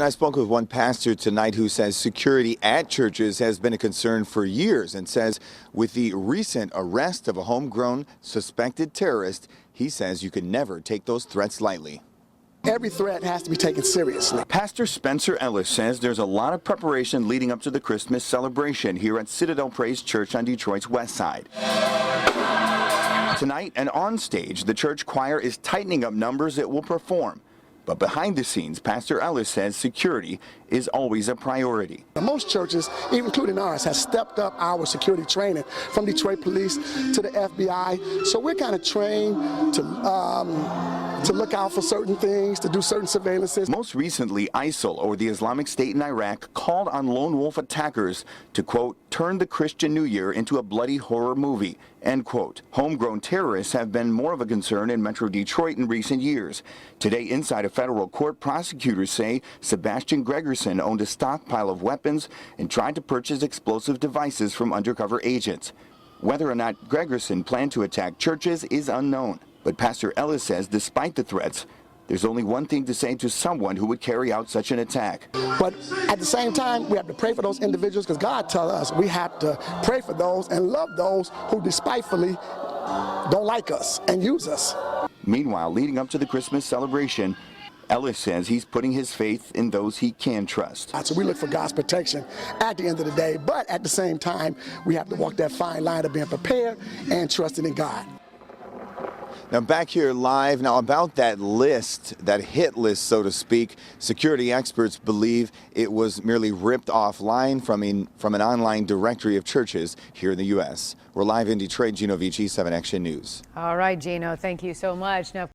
I spoke with one pastor tonight who says security at churches has been a concern for years and says with the recent arrest of a homegrown suspected terrorist, he says you can never take those threats lightly. Every threat has to be taken seriously. Pastor Spencer Ellis says there's a lot of preparation leading up to the Christmas celebration here at Citadel Praise Church on Detroit's west side. Tonight and on stage, the church choir is tightening up numbers it will perform. But behind the scenes, Pastor Ellis says security is always a priority. Most churches, even including ours, have stepped up our security training from Detroit Police to the FBI. So we're kind of trained to look out for certain things, to do certain surveillances. Most recently, ISIL, or the Islamic State in Iraq, called on lone wolf attackers to, quote, turn the Christian New Year into a bloody horror movie, end quote. Homegrown terrorists have been more of a concern in Metro Detroit in recent years. Today, inside a federal court, prosecutors say Sebastian Gregerson owned a stockpile of weapons and tried to purchase explosive devices from undercover agents. Whether or not Gregerson planned to attack churches is unknown. But Pastor Ellis says despite the threats, there's only one thing to say to someone who would carry out such an attack. But at the same time, we have to pray for those individuals because God tells us we have to pray for those and love those who despitefully don't like us and use us. Meanwhile, leading up to the Christmas celebration, Ellis says he's putting his faith in those he can trust. So we look for God's protection at the end of the day, but at the same time, we have to walk that fine line of being prepared and trusting in God. Now back here live, now about that list, that hit list, so to speak, security experts believe it was merely ripped offline from an online directory of churches here in the U.S. We're live in Detroit, Gino Vici, 7 Action News. All right, Gino, thank you so much. Now.